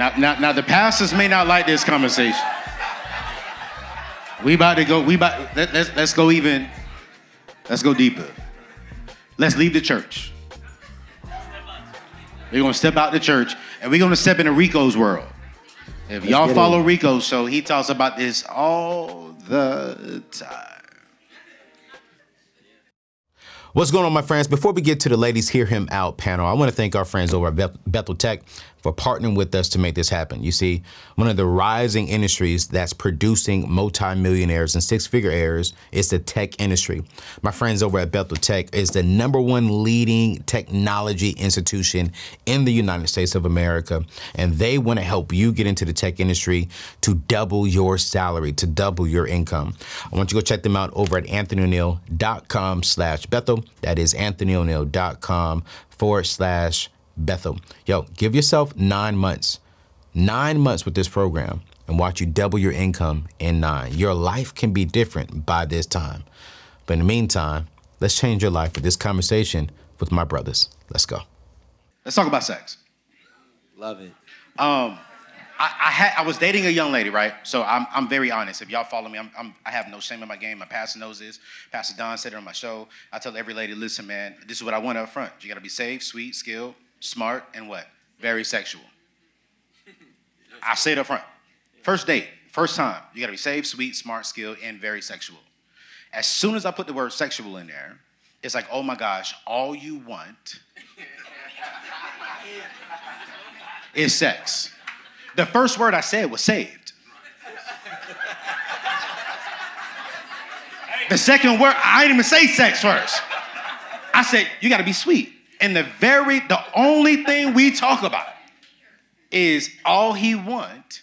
Now the pastors may not like this conversation. Let's go deeper. Let's leave the church. We're gonna step out the church and we're gonna step into Rico's world. If y'all follow Rico's show, he talks about this all the time. What's going on, my friends? Before we get to the ladies hear him out panel, I want to thank our friends over at Bethel Tech for partnering with us to make this happen. You see, one of the rising industries that's producing multimillionaires and six-figure heirs is the tech industry. My friends over at Bethel Tech is the #1 leading technology institution in the United States of America, and they want to help you get into the tech industry to double your salary, to double your income. I want you to go check them out over at anthonyoneal.com/Bethel. That is anthonyoneal.com/Bethel. Yo, give yourself 9 months. 9 months with this program and watch you double your income in 9. Your life can be different by this time. But in the meantime, let's change your life with this conversation with my brothers. Let's go. Let's talk about sex. Love it. I was dating a young lady, right? So I'm very honest. If y'all follow me, I have no shame in my game. My pastor knows this. Pastor Don said it on my show. I tell every lady, listen, man, this is what I want up front. You got to be safe, sweet, skilled, smart, and what? Very sexual. I say it up front. First date, first time, you got to be safe, sweet, smart, skilled, and very sexual. As soon as I put the word sexual in there, it's like, oh my gosh, all you want is sex. The first word I said was saved. The second word, I didn't even say sex first. I said, you got to be sweet. And the only thing we talk about is all he want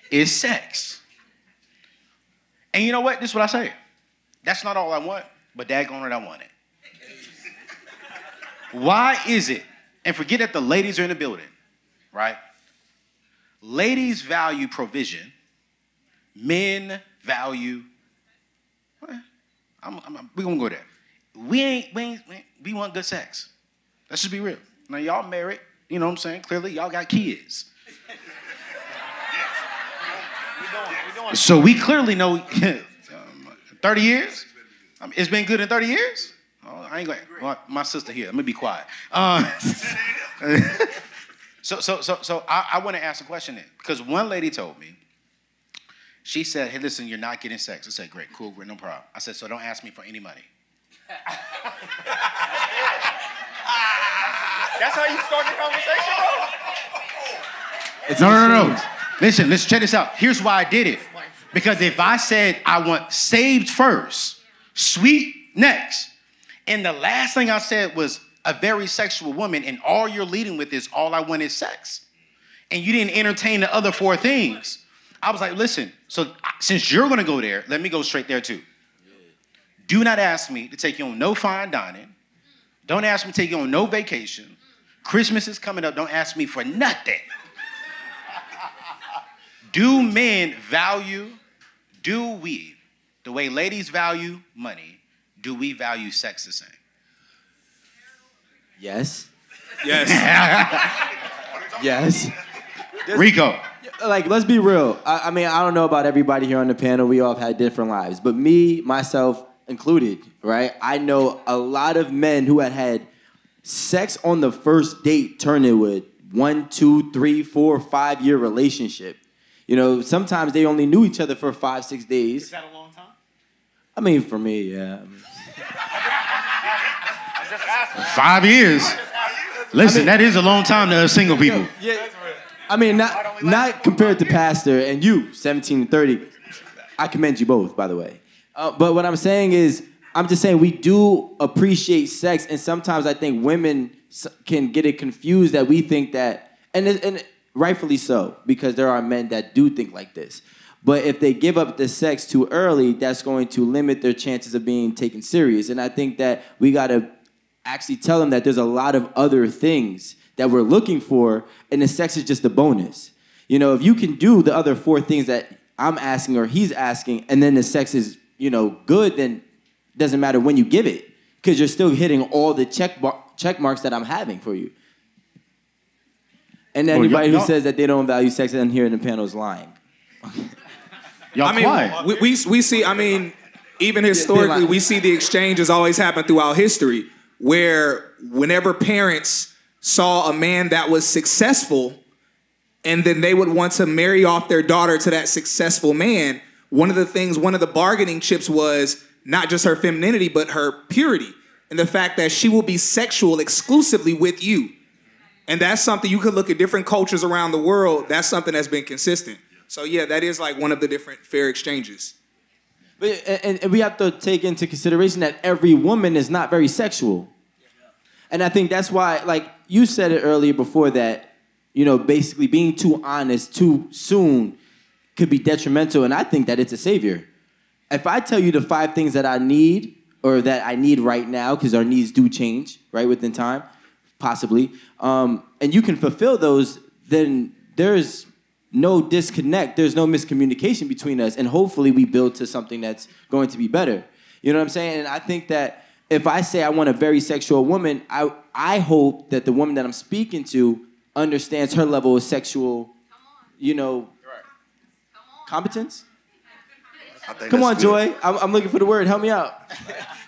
is sex. And you know what? This is what I say. That's not all I want, but daggone it, I want it. Why is it? And forget that the ladies are in the building, right? Ladies value provision. Men value. We're gonna go there. We want good sex. Let's just be real. Now y'all married, you know what I'm saying? Clearly y'all got kids. So we clearly know 30 years? It's been good in 30 years? Oh, I ain't going. Well, my sister here. Let me be quiet. So I want to ask a question then, because one lady told me, she said, hey, listen, you're not getting sex. I said, great, cool, great, no problem. I said, so don't ask me for any money. That's how you start the conversation, bro? No. Listen, check this out. Here's why I did it. Because if I said I want saved first, sweet next, and the last thing I said was a very sexual woman, and all you're leading with is all I want is sex, and you didn't entertain the other 4 things, I was like, listen, so since you're going to go there, let me go straight there too. Do not ask me to take you on no fine dining. Don't ask me to take you on no vacation. Christmas is coming up. Don't ask me for nothing. Do men value, do we, the way ladies value money, do we value sex the same? Yes. Yes. Yes. Rico. Like, let's be real. I mean, I don't know about everybody here on the panel. We all have had different lives. But me, myself included, right? I know a lot of men who had sex on the first date turn into a 1, 2, 3, 4, 5-year relationship. You know, sometimes they only knew each other for 5, 6 days. Is that a long time? I mean, for me, yeah. 5 years. Listen, that is a long time to single people. Yeah. I mean, not compared to Pastor and you, 17 and 30. I commend you both, by the way. But what I'm saying is, I'm just saying we do appreciate sex, and sometimes I think women can get it confused that we think that, and rightfully so, because there are men that do think like this. But if they give up the sex too early, that's going to limit their chances of being taken serious. And I think that we got to actually tell them that there's a lot of other things that we're looking for, and the sex is just a bonus. You know, if you can do the other 4 things that I'm asking or he's asking, and then the sex is, you know, good, then it doesn't matter when you give it, because you're still hitting all the check marks that I'm having for you. And anybody who says that they don't value sex and here in the panel is lying. Y'all quiet. We see, I mean, even historically, we see the exchanges always happen throughout history where whenever parents saw a man that was successful and then they would want to marry off their daughter to that successful man, one of the bargaining chips was not just her femininity, but her purity and the fact that she will be sexual exclusively with you. And that's something you could look at different cultures around the world. That's something that's been consistent. So yeah, that is like one of the different fair exchanges. But, and we have to take into consideration that every woman is not very sexual. And I think that's why, like you said it earlier before that, you know, basically being too honest too soon could be detrimental. And I think that it's a savior. If I tell you the 5 things that I need or that I need right now, because our needs do change, right, within time, possibly, and you can fulfill those, then there's no disconnect, there's no miscommunication between us, and hopefully we build to something that's going to be better. You know what I'm saying? And I think that if I say I want a very sexual woman, I hope that the woman that I'm speaking to understands her level of sexual, you know, competence. Come on, Joy. I'm looking for the word. Help me out.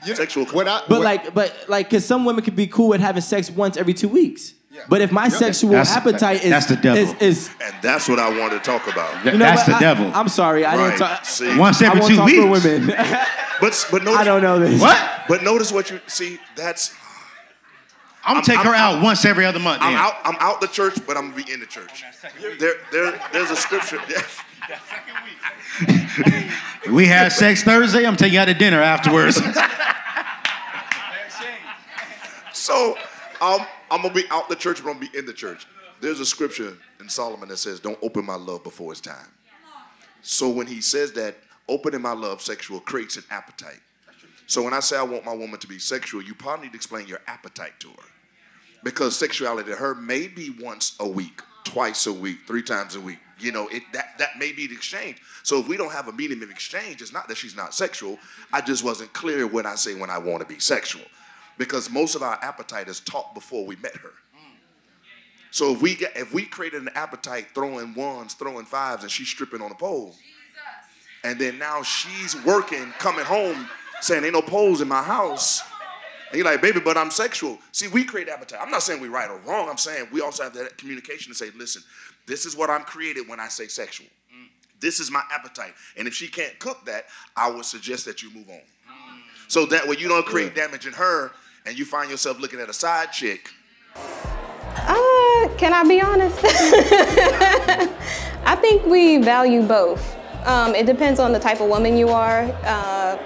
Sexual. But because some women could be cool with having sex once every 2 weeks. Yeah. But if my sexual appetite is... That's the devil. And that's what I want to talk about. That's the devil. I'm sorry. I didn't talk... See, once every 2 weeks. For women. but notice, I don't know this. What? But notice what you... See, that's... I'm going to take her out once every other month. I'm out the church, but I'm going to be in the church. There's a scripture... We had sex Thursday. I'm taking you out to dinner afterwards. So, I'm going to be out the church, but I'm going to be in the church. There's a scripture in Solomon that says, don't open my love before it's time. So when he says that, opening my love sexual creates an appetite. So when I say I want my woman to be sexual, you probably need to explain your appetite to her. Because sexuality to her may be once a week, twice a week, 3 times a week. You know, that may be the exchange. So if we don't have a medium of exchange, it's not that she's not sexual. I just wasn't clear when I say when I want to be sexual. Because most of our appetite is taught before we met her. So if we created an appetite throwing 1s, throwing 5s, and she's stripping on a pole, and then now she's working, coming home, saying ain't no poles in my house, and you're like, baby, but I'm sexual. See, we create appetite. I'm not saying we're right or wrong. I'm saying we also have that communication to say, listen, this is what I'm created when I say sexual. This is my appetite. And if she can't cook that, I would suggest that you move on. So that way you don't create damage in her and you find yourself looking at a side chick. Can I be honest? I think we value both. It depends on the type of woman you are.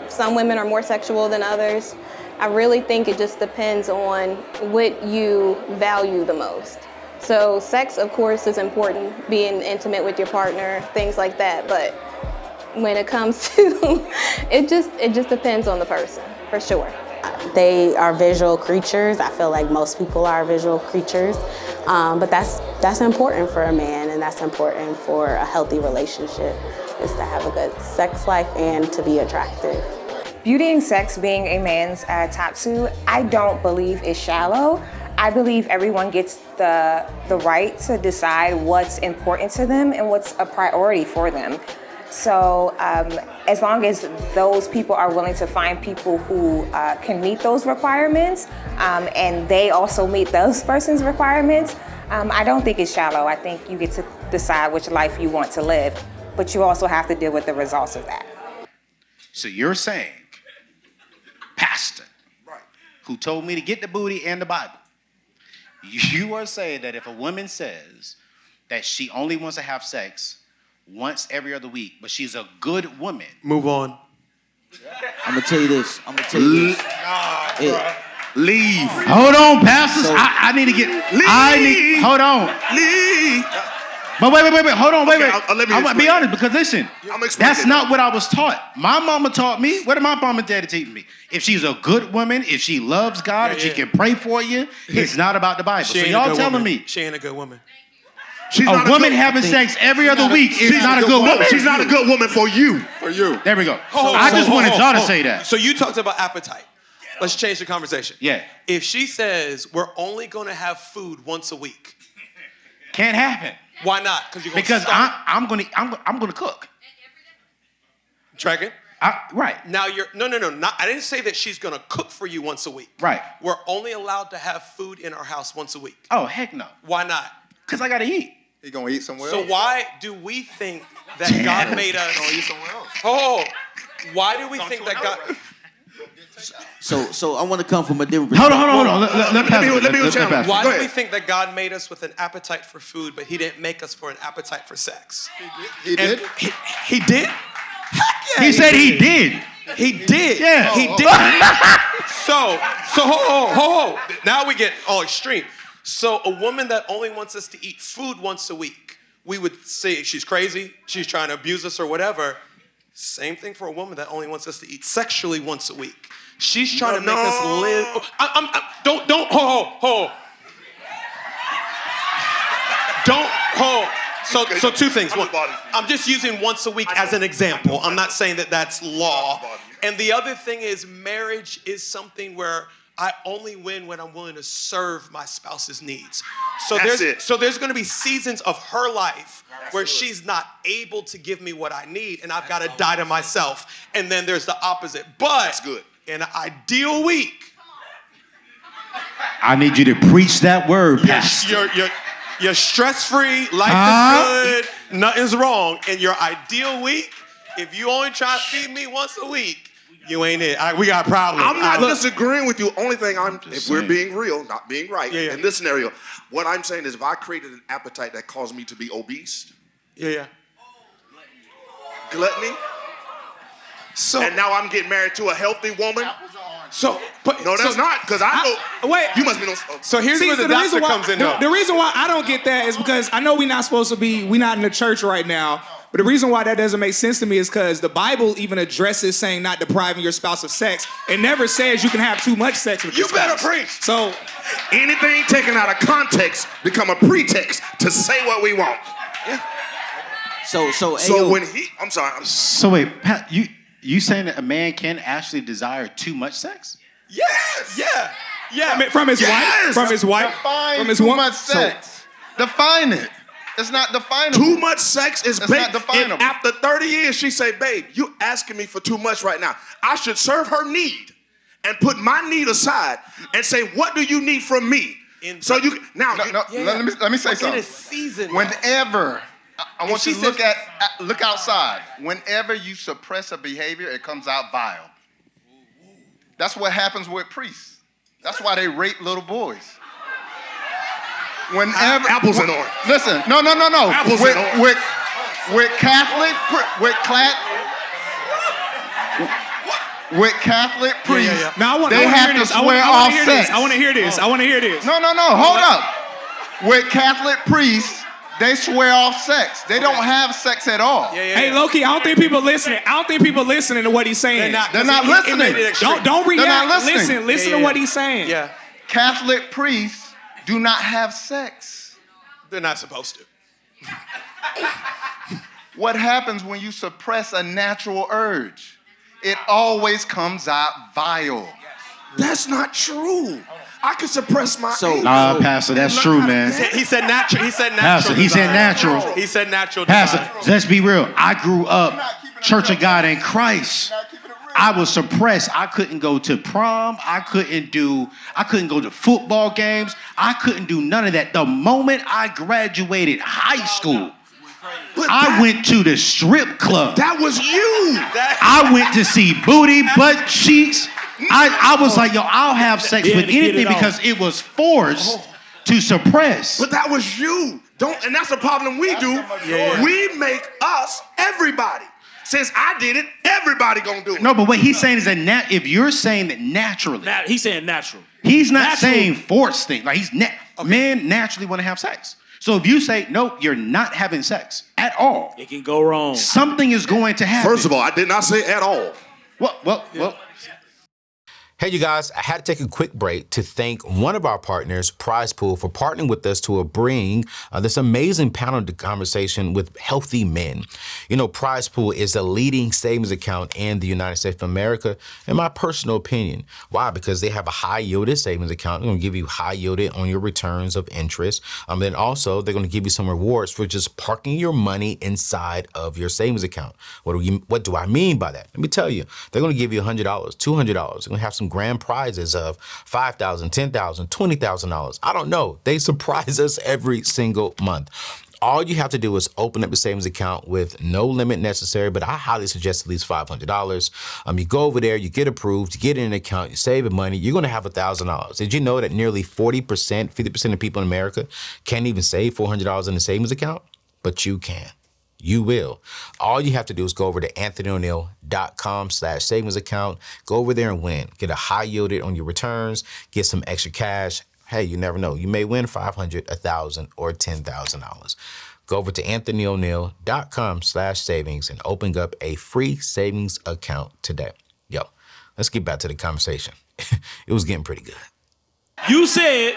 Some women are more sexual than others. I really think it just depends on what you value the most. So sex, of course, is important, being intimate with your partner, things like that. But when it comes to, it just depends on the person, for sure. They are visual creatures. I feel like most people are visual creatures. But that's important for a man, and that's important for a healthy relationship, is to have a good sex life and to be attractive. Beauty and sex being a man's top two, I don't believe is shallow. I believe everyone gets the right to decide what's important to them and what's a priority for them. So as long as those people are willing to find people who can meet those requirements and they also meet those person's requirements, I don't think it's shallow. I think you get to decide which life you want to live, but you also have to deal with the results of that. So you're saying, pastor, who told me to get the booty and the Bible, you are saying that if a woman says that she only wants to have sex once every other week, but she's a good woman. Move on. I'm going to tell you this. Leave. Hold on, pastors. So, I need to get... Leave. Hold on. Leave. But wait. Hold on, wait. Let me I'm going to be honest, because listen, that's it. not what I was taught. My mama taught me. What did my mama and daddy teach me? If she's a good woman, if she loves God, if she can pray for you, it's not about the Bible. So y'all telling me... She ain't a good woman. She's a woman having sex every other week is not a good woman. She's not a good woman for you. For you. There we go. I just wanted y'all to say that. So you talked about appetite. Let's change the conversation. Yeah. If she says we're only going to have food once a week, Can't happen. Why not? Because I'm gonna cook. Tracking? Right. Now you're no. I didn't say that she's gonna cook for you once a week. Right. We're only allowed to have food in our house once a week. Oh heck no. Why not? Because I gotta eat. You gonna eat somewhere else? So why do we think that God made us? Gonna eat somewhere else. Oh, why do we think that God? So I want to come from a different Hold perspective. on. Let me pass. Why do we think that God made us with an appetite for food, but He didn't make us for an appetite for sex? He did? He did? Heck yeah, he said he did. He did. Yeah. He did. So hold. Now we get all extreme. So a woman that only wants us to eat food once a week, we would say she's crazy, she's trying to abuse us or whatever. Same thing for a woman that only wants us to eat sexually once a week. She's trying to make us live. Don't hold. Don't hold. So two things. One, I'm just using once a week as an example. I'm not saying that that's law. And the other thing is marriage is something where I only win when I'm willing to serve my spouse's needs. So there's going to be seasons of her life where she's not able to give me what I need, and I've got to die to myself. And then there's the opposite. But in an ideal week, I need you to preach that word, Pastor. You're stress-free, life is good, nothing's wrong. In your ideal week, if you only try to feed me once a week, you ain't it. We got problems. I'm not disagreeing with you. Only thing if we're being real, not being right, in this scenario, what I'm saying is if I created an appetite that caused me to be obese. Gluttony. And now I'm getting married to a healthy woman. No, that's not, because I know. Wait. You must be no. So here's where the doctor comes in. The reason why I don't get that is because I know we're not in the church right now. But the reason why that doesn't make sense to me is because the Bible even addresses saying not depriving your spouse of sex. It never says you can have too much sex with your spouse. You better preach. So anything taken out of context become a pretext to say what we want. Yeah. So when I'm sorry. So wait, Pat, you saying that a man can actually desire too much sex? Yes. Yeah. From his wife. From his wife. Define too much sex. Define it. It's not definable. Too much sex is not definable. If after 30 years, she say, babe, you asking me for too much right now. I should serve her need and put my need aside and say, what do you need from me? So you now. Let me say something. In a season. Whenever I want you to look outside. Whenever you suppress a behavior, it comes out vile. That's what happens with priests. That's why they rape little boys. Whenever apples and oranges. Listen, no. Apples and oranges. With Catholic priests, they have to swear off sex. I want to hear this. No. Hold up. With Catholic priests, they swear off sex. They don't have sex at all. Hey, Loki, I don't think people listening to what he's saying. They're not listening. Don't react. They're not listening. Listen to what he's saying. Yeah. Catholic priests do not have sex. They're not supposed to. What happens when you suppress a natural urge? It always comes out vile. That's not true. I can suppress my Nah, Pastor, that's true, man. He said natural. Pastor, he said natural. He said natural. Pastor, let's be real. I grew up Church of God in Christ. I was suppressed. I couldn't go to prom. I couldn't go to football games. I couldn't do none of that. The moment I graduated high school, I went to the strip club. That was you. I went to see booty, butt cheeks. I was like, yo, I'll have sex with anything because it was forced to suppress. But that was you. And that's the problem we do. We make us everybody. Since I did it, everybody gonna do it. No, but what he's saying is that if you're saying that naturally, he's saying natural. He's not saying forced thing. Like men naturally want to have sex. So if you say no, you're not having sex at all. It can go wrong. Something is going to happen. First of all, I did not say at all. Well. Hey, you guys, I had to take a quick break to thank one of our partners, Prize Pool, for partnering with us to bring this amazing panel conversation with healthy men. You know, Prize Pool is the leading savings account in the United States of America, in my personal opinion. Why? Because they have a high-yielded savings account. They're going to give you high-yielded on your returns of interest. Then also, they're going to give you some rewards for just parking your money inside of your savings account. What do I mean by that? Let me tell you. They're going to give you $100, $200. They're going to have some grand prizes of $5,000, $10,000, $20,000. I don't know. They surprise us every single month. All you have to do is open up a savings account with no limit necessary, but I highly suggest at least $500. You go over there, you get approved, you get in an account, you save money, you're going to have $1,000. Did you know that nearly 40%, 50% of people in America can't even save $400 in a savings account? But you can. You will. All you have to do is go over to anthonyoneal.com/savings account. Go over there and win. Get a high yielded on your returns. Get some extra cash. Hey, you never know. You may win $500, $1,000, or $10,000. Go over to anthonyoneal.com/savings and open up a free savings account today. Yo, let's get back to the conversation. It was getting pretty good. You said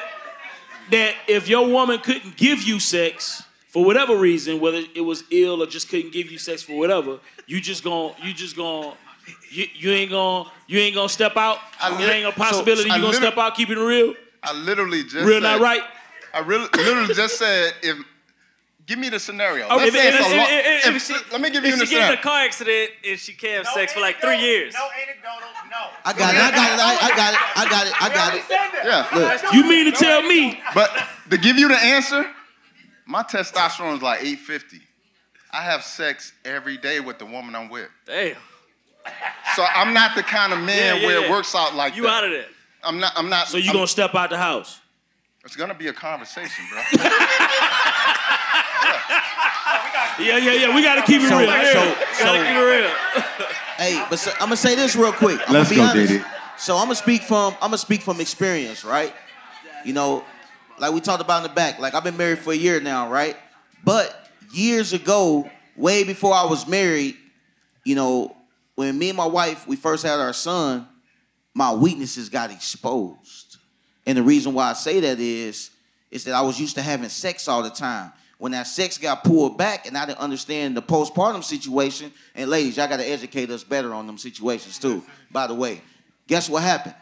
that if your woman couldn't give you sex, for whatever reason, whether it was ill or just couldn't give you sex for whatever, you ain't gonna step out. It ain't a possibility you gonna step out, keep it real. I literally just real, not right. I literally just said, give me the scenario. Okay, let me give you the scenario. If she gets in a car accident and she can't have sex for like 3 years. No anecdotal, no. I got it. Yeah. Look. You mean to tell me? But to give you the answer, my testosterone is like 850. I have sex every day with the woman I'm with. Damn. So I'm not the kind of man where it works out like that. You out of there. I'm not. So you gonna step out the house? It's gonna be a conversation, bro. Yeah. We gotta keep it real. Gotta keep it real. Hey, but I'm gonna say this real quick. Let's go, Diddy. So I'm gonna speak from experience, right? You know, like we talked about in the back. Like I've been married for a year now, right? But years ago, way before I was married, you know, when me and my wife we first had our son, my weaknesses got exposed. And the reason why I say that is that I was used to having sex all the time. When that sex got pulled back and I didn't understand the postpartum situation, and ladies, y'all got to educate us better on them situations too, by the way. Guess what happened?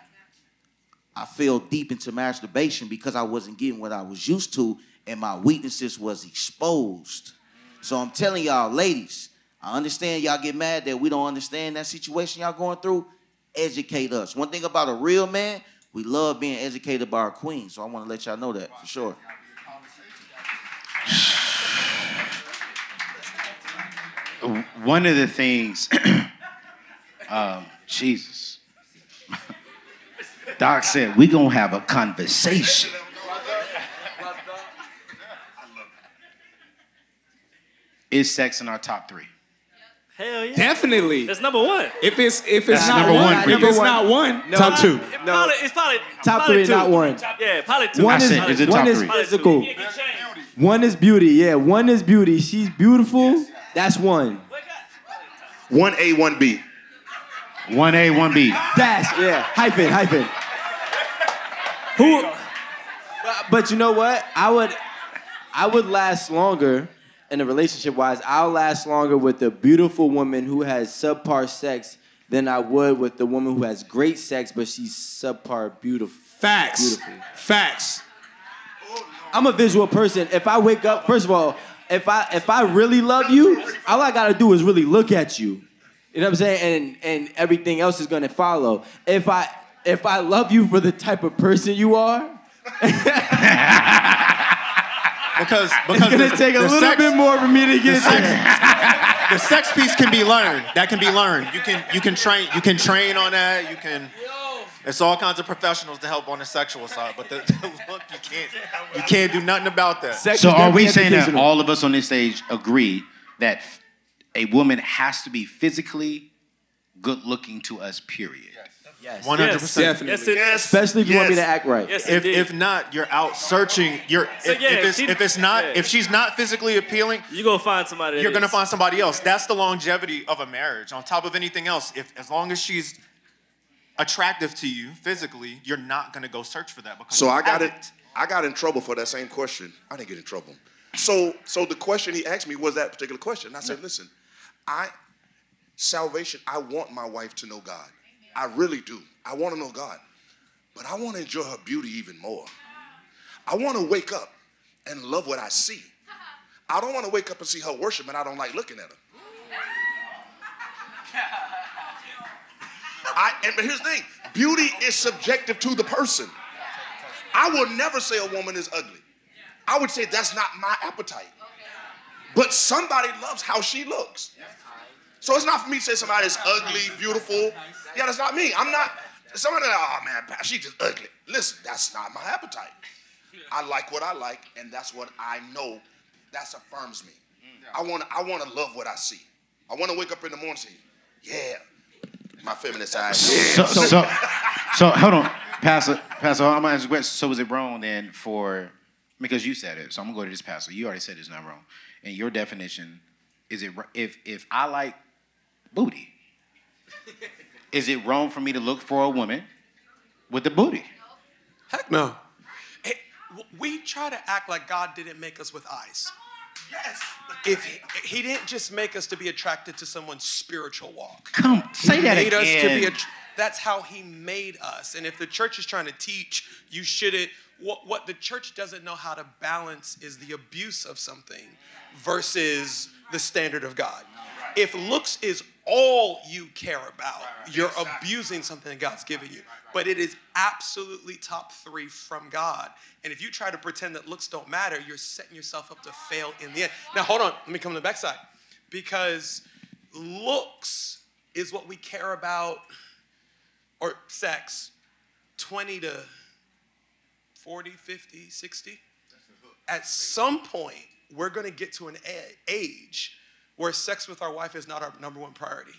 I fell deep into masturbation because I wasn't getting what I was used to and my weaknesses was exposed. So I'm telling y'all, ladies, I understand y'all get mad that we don't understand that situation y'all going through. Educate us. One thing about a real man, we love being educated by our queen. So I want to let y'all know that for sure. One of the things, Jesus. Doc said, we're going to have a conversation. Is sex in our top 3? Hell yeah. Definitely. That's number 1. If it's not number one, one. if it's not one, No. top 2. It's probably Top probably 3, 2. not 1. Yeah, probably 2. One is it top 3? physical. One is beauty. Yeah, one is beauty. She's beautiful. That's 1. 1A, 1B. 1A, 1B. Dash. Yeah. Hyphen. Who? But you know what? I would last longer in a relationship wise. I'll last longer with a beautiful woman who has subpar sex than I would with the woman who has great sex but she's subpar beautiful. Facts. Beautiful. Facts. I'm a visual person. If I wake up, first of all, if I really love you, all I gotta do is really look at you. You know what I'm saying? And everything else is gonna follow. If I love you for the type of person you are, because it's gonna take a little bit more for me to get there. The sex piece can be learned. That can be learned. You can train on that. It's all kinds of professionals to help on the sexual side, but the look, you can't do nothing about that. So are we saying that all of us on this stage agree that a woman has to be physically good looking to us, period? Yes. 100%. Definitely. Yes, it is. Especially if you want me to act right. Yes, If not, you're out searching. If she's not physically appealing, you're gonna find somebody. You're gonna find somebody else. That's the longevity of a marriage. On top of anything else, as long as she's attractive to you physically, you're not gonna go search for that because So you I got have it. I got in trouble for that same question. I didn't get in trouble. So the question he asked me was that particular question. And I said, listen, salvation, I want my wife to know God. I really do. I want to know God. But I want to enjoy her beauty even more. I want to wake up and love what I see. I don't want to wake up and see her worship and I don't like looking at her. But here's the thing, beauty is subjective to the person. I will never say a woman is ugly. I would say that's not my appetite. But somebody loves how she looks. So it's not for me to say somebody is ugly, beautiful. Yeah, that's not me. I'm not, somebody, oh man, she's just ugly. Listen, that's not my appetite. I like what I like, and that's what I know. That affirms me. I want to love what I see. I want to wake up in the morning and say, yeah, my feminist side. Yeah. So hold on, Pastor, I'm gonna ask you a question. So is it wrong then because you said it, so I'm gonna go to this pastor. You already said it's not wrong. In your definition, is it if I like booty, is it wrong for me to look for a woman with the booty? Heck no. Hey, we try to act like God didn't make us with eyes. Yes. If he didn't just make us to be attracted to someone's spiritual walk. Come, say that again. Us to be that's how he made us. And if the church is trying to teach, you shouldn't. What the church doesn't know how to balance is the abuse of something versus the standard of God. If looks is all you care about, you're abusing something that God's given you. But it is absolutely top 3 from God. And if you try to pretend that looks don't matter, you're setting yourself up to fail in the end. Now, hold on. Let me come to the backside. Because looks is what we care about, or sex, 20 to 40, 50, 60. At some point, we're going to get to an age where sex with our wife is not our number 1 priority,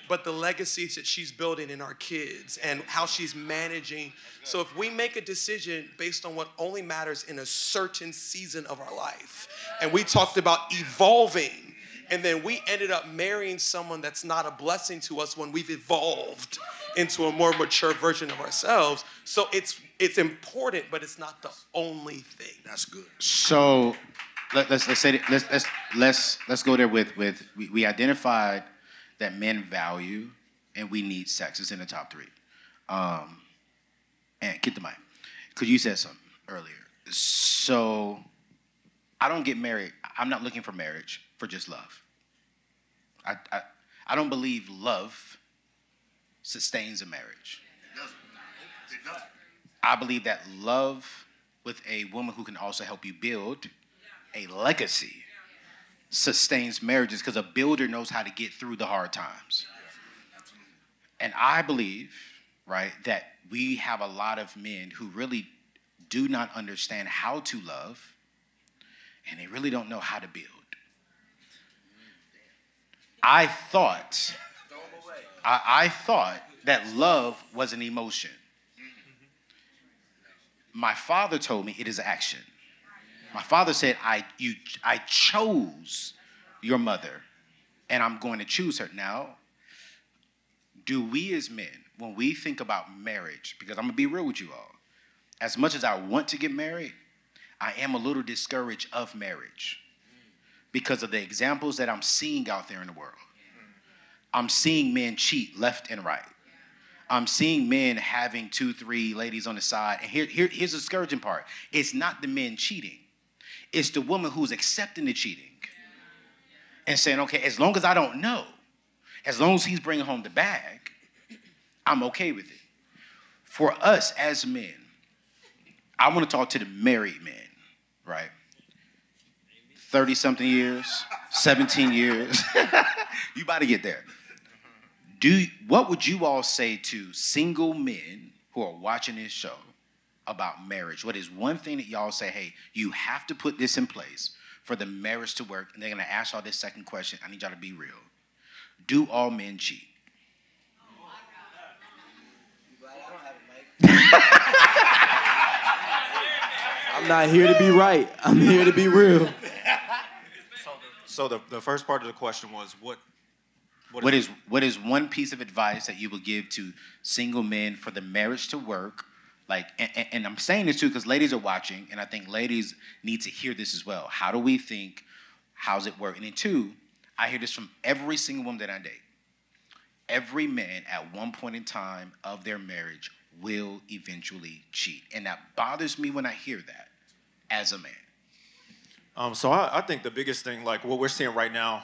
but the legacies that she's building in our kids and how she's managing. So if we make a decision based on what only matters in a certain season of our life, and we talked about evolving, and then we ended up marrying someone that's not a blessing to us when we've evolved into a more mature version of ourselves. So it's important, but it's not the only thing. That's good. So let's go there with we identified that men value and we need sex. It's in the top 3. And get the mic, because you said something earlier. So I don't get married. I'm not looking for marriage for just love. I don't believe love sustains a marriage. It doesn't. I believe that love with a woman who can also help you build a legacy sustains marriages, because a builder knows how to get through the hard times. And I believe, right, that we have a lot of men who really do not understand how to love, and they really don't know how to build. I thought that love was an emotion. My father told me it is action. My father said, I chose your mother, and I'm going to choose her. Now, do we as men, when we think about marriage, because I'm going to be real with you all, as much as I want to get married, I am a little discouraged of marriage because of the examples that I'm seeing out there in the world. I'm seeing men cheat left and right. I'm seeing men having 2, 3 ladies on the side. And here's the discouraging part. It's not the men cheating. It's the woman who's accepting the cheating and saying, okay, as long as I don't know, as long as he's bringing home the bag, I'm okay with it. For us as men, I want to talk to the married men, right? 30-something years, 17 years. You about to get there. What would you all say to single men who are watching this show about marriage? What is one thing that y'all say, hey, you have to put this in place for the marriage to work? And they're going to ask y'all this second question. I need y'all to be real. Do all men cheat? I'm not here to be right. I'm here to be real. So the first part of the question was, what What is one piece of advice that you would give to single men for the marriage to work? Like, and I'm saying this too because ladies are watching, and I think ladies need to hear this as well. How do we think? How's it work? And then two, I hear this from every single woman that I date. Every man at one point in time of their marriage will eventually cheat. And that bothers me when I hear that as a man. So I think the biggest thing, like what we're seeing right now,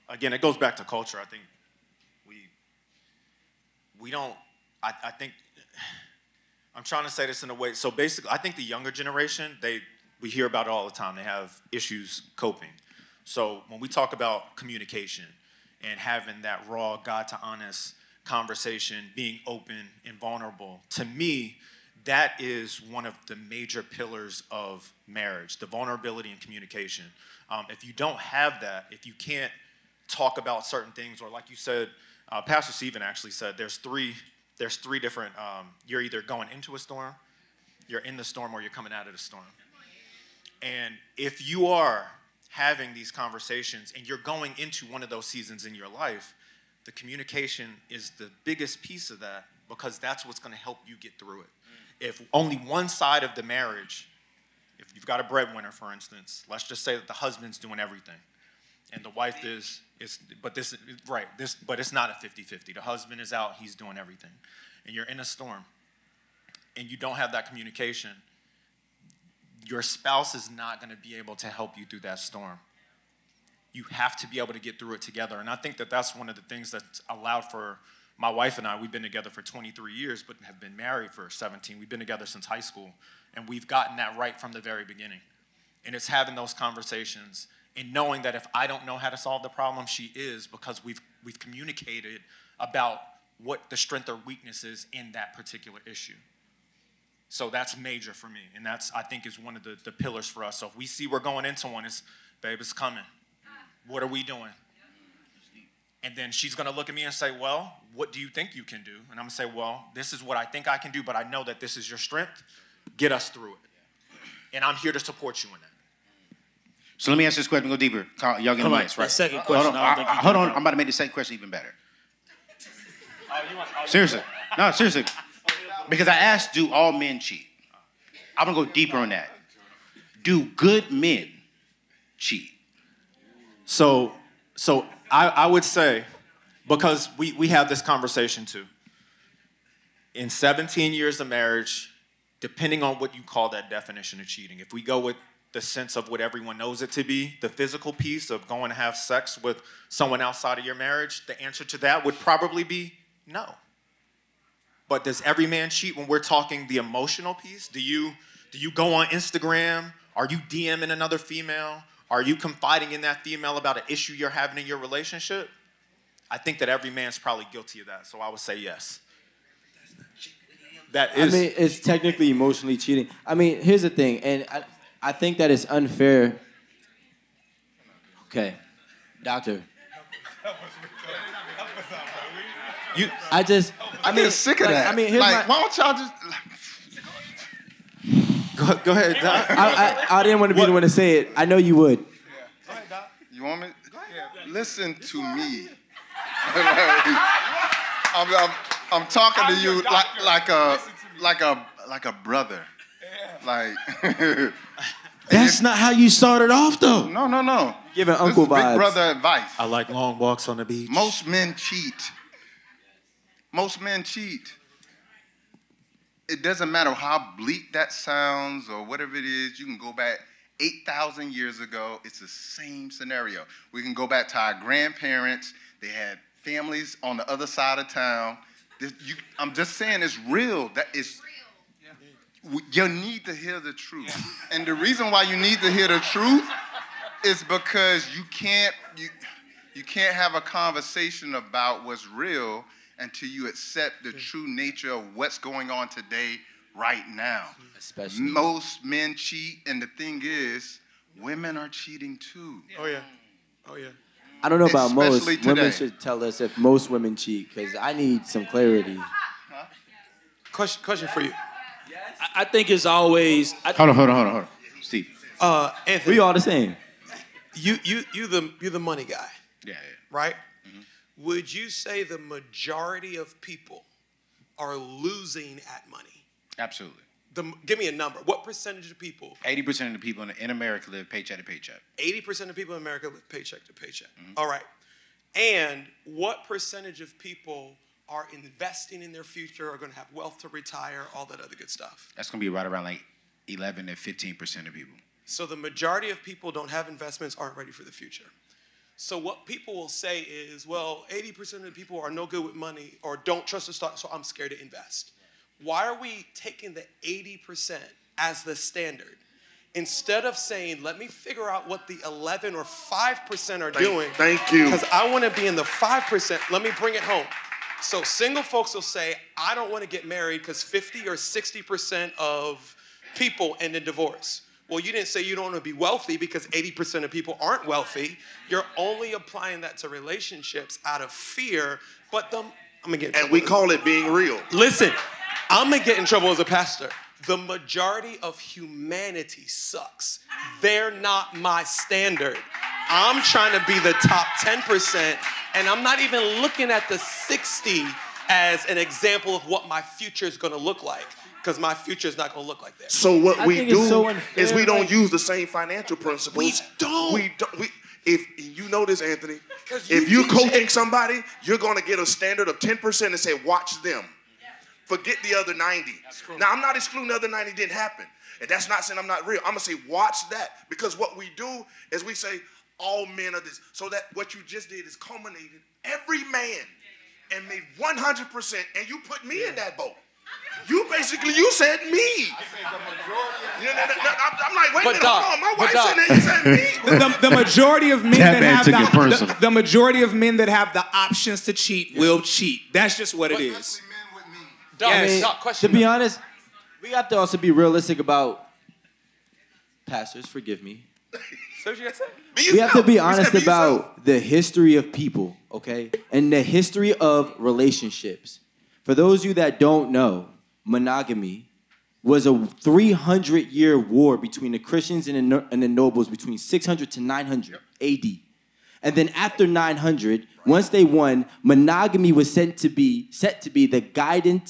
again, it goes back to culture. I think we don't, I think, I'm trying to say this in a way, so basically, I think the younger generation, we hear about it all the time. They have issues coping. So when we talk about communication and having that raw, God to honest conversation, being open and vulnerable, to me, that is one of the major pillars of marriage, the vulnerability and communication. If you don't have that, if you can't talk about certain things, or like you said, Pastor Stephen actually said there's three different, you're either going into a storm, you're in the storm, or you're coming out of the storm. And if you are having these conversations and you're going into one of those seasons in your life, the communication is the biggest piece of that, because that's what's going to help you get through it. If only one side of the marriage, if you've got a breadwinner, for instance, let's just say that the husband's doing everything and the wife but it's not a 50-50. The husband is out, he's doing everything. And you're in a storm and you don't have that communication, your spouse is not going to be able to help you through that storm. You have to be able to get through it together. And I think that that's one of the things that's allowed for my wife and I. We've been together for 23 years, but have been married for 17. We've been together since high school, and we've gotten that right from the very beginning. And it's having those conversations and knowing that if I don't know how to solve the problem, she is, because we've communicated about what the strength or weakness is in that particular issue. So that's major for me, and that's, I think, is one of the pillars for us. So if we see we're going into one, it's, babe, it's coming. What are we doing? And then she's going to look at me and say, well, what do you think you can do? And I'm going to say, well, this is what I think I can do, but I know that this is your strength. Get us through it. And I'm here to support you in that. So let me ask this question, go deeper. Y'all get mics, right? Second question. Hold on, I'm about to make the second question even better. Seriously. No, seriously. Because I asked, do all men cheat? I'm going to go deeper on that. Do good men cheat? So I would say, because we have this conversation too, in 17 years of marriage, depending on what you call that definition of cheating, if we go with the sense of what everyone knows it to be, the physical piece of going to have sex with someone outside of your marriage, the answer to that would probably be no. But does every man cheat when we're talking the emotional piece? Do you go on Instagram? Are you DMing another female? Are you confiding in that female about an issue you're having in your relationship? I think that every man's probably guilty of that, so I would say yes. That is. I mean, it's technically emotionally cheating. I mean, here's the thing, and I think that it's unfair. Okay, doctor. I mean, sick of that. I mean, here's why don't y'all just... Go ahead, Doc. I didn't want to be the one to say it. I know you would. Go ahead, Doc. You want me? Go ahead. Listen to me. I'm talking to you like a brother. Like. That's not how you started off, though. No. Giving uncle vibes. Big brother advice. I like long walks on the beach. Most men cheat. It doesn't matter how bleak that sounds or whatever it is. You can go back 8,000 years ago. It's the same scenario. We can go back to our grandparents. They had families on the other side of town. I'm just saying it's real. You need to hear the truth. And the reason why you need to hear the truth is because you can't have a conversation about what's real until you accept the true nature of what's going on today, right now. Especially. Most men cheat, and the thing is, women are cheating too. Oh, yeah. I don't know about most. Especially today. Women should tell us if most women cheat, because I need some clarity. Question for you. I think it's always. Hold on. Steve. Anthony. We all the same. You the money guy. Yeah. Right? Mm-hmm. would you say the majority of people are losing at money? Absolutely. Give me a number. What percentage of people? 80% of the people in America live paycheck to paycheck. 80% of people in America live paycheck to paycheck. Mm-hmm. All right. And what percentage of people are investing in their future, are going to have wealth to retire, all that other good stuff? That's going to be right around like 11 to 15% of people. So the majority of people don't have investments, aren't ready for the future. So what people will say is, well, 80% of the people are no good with money or don't trust the stock, so I'm scared to invest. Why are we taking the 80% as the standard? Instead of saying, let me figure out what the 11 or 5% are doing. Thank you. Because I want to be in the 5%. Let me bring it home. So single folks will say, I don't want to get married because 50 or 60% of people end in divorce. Well, you didn't say you don't want to be wealthy because 80% of people aren't wealthy. You're only applying that to relationships out of fear. But I'm going to get in trouble. And we call it being real. Listen, I'm going to get in trouble as a pastor. The majority of humanity sucks. They're not my standard. I'm trying to be the top 10%, and I'm not even looking at the 60 as an example of what my future is going to look like, because my future is not going to look like that. So what we do is we don't use the same financial principles. We don't. If you know this, Anthony, if you're coaching somebody, you're going to get a standard of 10% and say, watch them. Forget the other 90. Now, I'm not excluding the other 90 didn't happen. And that's not saying I'm not real. I'm going to say, watch that. Because what we do is we say, all men are this. So that what you just did is culminated every man and made 100%. And you put me in that boat. You said me. I'm like, wait a minute, hold on. My wife said that, you said me. The majority of men the majority of men that have the options to cheat will cheat. That's just what it is. To be honest, we have to also be realistic about pastors. Forgive me. So what you got to say? We have to be honest about the history of people, okay, and the history of relationships. For those of you that don't know, monogamy was a 300-year war between the Christians and the nobles between 600 to 900 AD. And then after 900, once they won, monogamy was set to be the guiding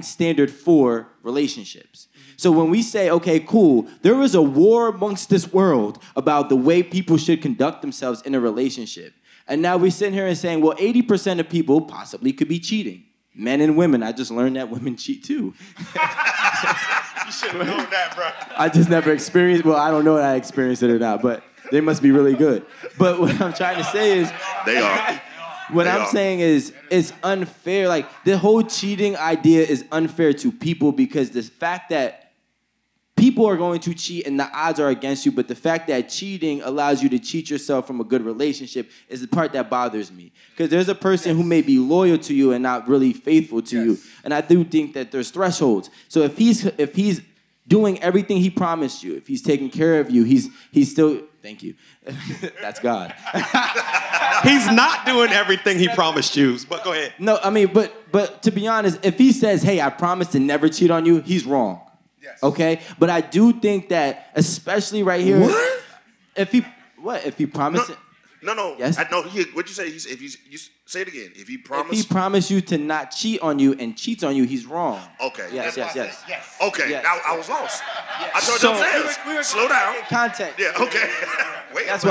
standard for relationships. So when we say, okay, cool, there was a war amongst this world about the way people should conduct themselves in a relationship. And now we're sitting here and saying, well, 80% of people possibly could be cheating. Men and women. I just learned that women cheat too. You should have known that, bro. I just never experienced, well, I don't know if I experienced it or not, but they must be really good. But what I'm trying to say is... They are. What I'm saying is it's unfair. Like, the whole cheating idea is unfair to people because the fact that people are going to cheat and the odds are against you, but the fact that cheating allows you to cheat yourself from a good relationship is the part that bothers me. Because there's a person who may be loyal to you and not really faithful to you. And I do think that there's thresholds. So if he's doing everything he promised you, if he's taking care of you, he's still... Thank you. That's God. He's not doing everything he promised you, but go ahead. No, I mean, but to be honest, if he says, hey, I promise to never cheat on you, he's wrong. Yes. Okay? But I do think that, especially right here... What? If he promises... No. Yes? What'd you say? You say it again. If he promised you to not cheat on you and cheats on you, he's wrong. Okay. Yes. Okay. Yes. Now I was lost. Yes. I told you I'm slow down. Context. Yeah. Okay. Wait. That's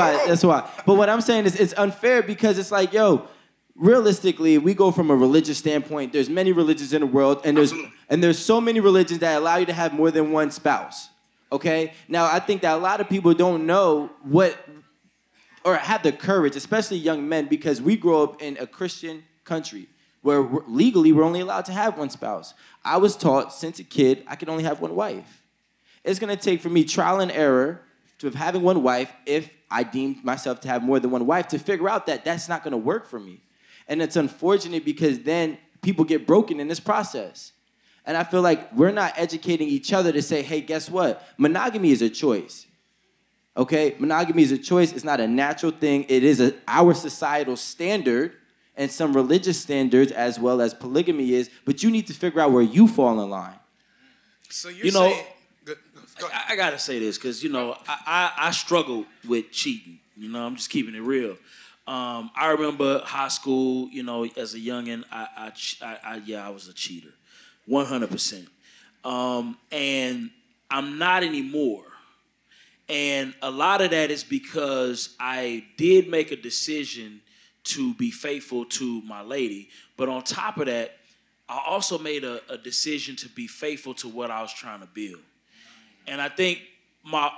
why. But what I'm saying is it's unfair because it's like, yo, realistically, we go from a religious standpoint. There's many religions in the world, and there's so many religions that allow you to have more than one spouse. Okay. Now I think that a lot of people don't know or have the courage, especially young men, because we grow up in a Christian country where legally we're only allowed to have one spouse. I was taught since a kid I could only have one wife. It's going to take for me trial and error to having one wife if I deemed myself to have more than one wife to figure out that that's not going to work for me. And it's unfortunate because then people get broken in this process. And I feel like we're not educating each other to say, hey, guess what? Monogamy is a choice. Okay, monogamy is a choice. It's not a natural thing. It is our societal standard and some religious standards as well as polygamy is. But you need to figure out where you fall in line. So you're saying... I gotta say this because, I struggle with cheating. I'm just keeping it real. I remember high school, you know, as a youngin', I was a cheater, 100%. And I'm not anymore. And a lot of that is because I did make a decision to be faithful to my lady. But on top of that, I also made a decision to be faithful to what I was trying to build. And I think my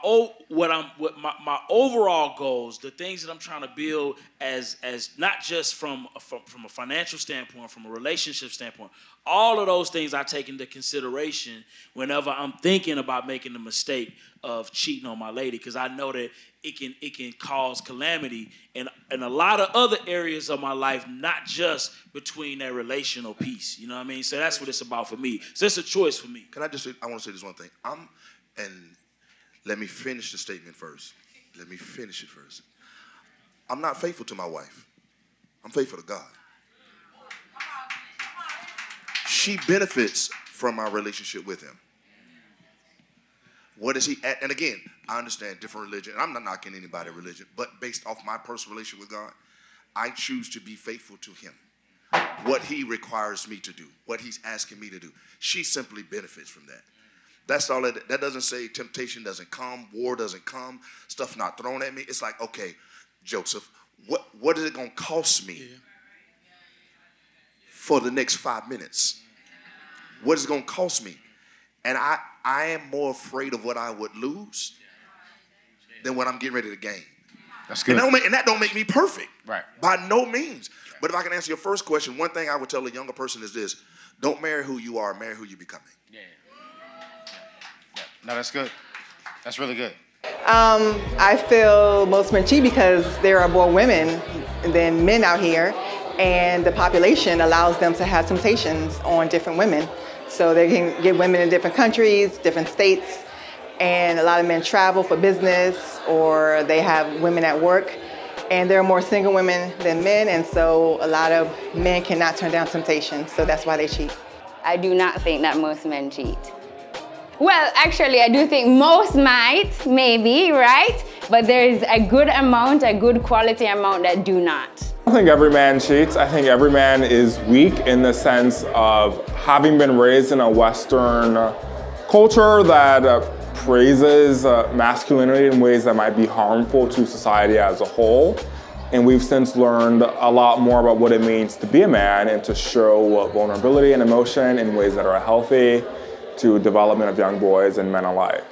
overall goals, the things that I'm trying to build as not just from a financial standpoint, from a relationship standpoint, all of those things I take into consideration whenever I'm thinking about making the mistake of cheating on my lady, because I know that it can cause calamity in a lot of other areas of my life, not just between that relational piece. You know what I mean? So that's what it's about for me. So it's a choice for me. Can I just say, I want to say this one thing. Let me finish the statement first. Let me finish it first. I'm not faithful to my wife. I'm faithful to God. She benefits from my relationship with him. What is he at? And again, I understand different religion. And I'm not knocking anybody's religion, but based off my personal relationship with God, I choose to be faithful to him. What he requires me to do, what he's asking me to do. She simply benefits from that. That's all that doesn't say temptation doesn't come, war doesn't come, stuff not thrown at me. It's like, okay, Joseph, what is it going to cost me for the next 5 minutes? What is it going to cost me? And I am more afraid of what I would lose than what I'm getting ready to gain. That's good. And that don't make me perfect. Right. By no means. But if I can answer your first question, one thing I would tell a younger person is this: don't marry who you are, marry who you're becoming. Yeah. No, that's good. That's really good. I feel most men cheat because there are more women than men out here, and the population allows them to have temptations on different women. So they can get women in different countries, different states, and a lot of men travel for business, or they have women at work, and there are more single women than men, and so a lot of men cannot turn down temptation, so that's why they cheat. I do not think that most men cheat. Well, actually, I do think most might, maybe, right? But there's a good amount, a good quality amount that do not. I don't think every man cheats. I think every man is weak in the sense of having been raised in a Western culture that praises masculinity in ways that might be harmful to society as a whole. And we've since learned a lot more about what it means to be a man and to show vulnerability and emotion in ways that are healthy to development of young boys and men alike.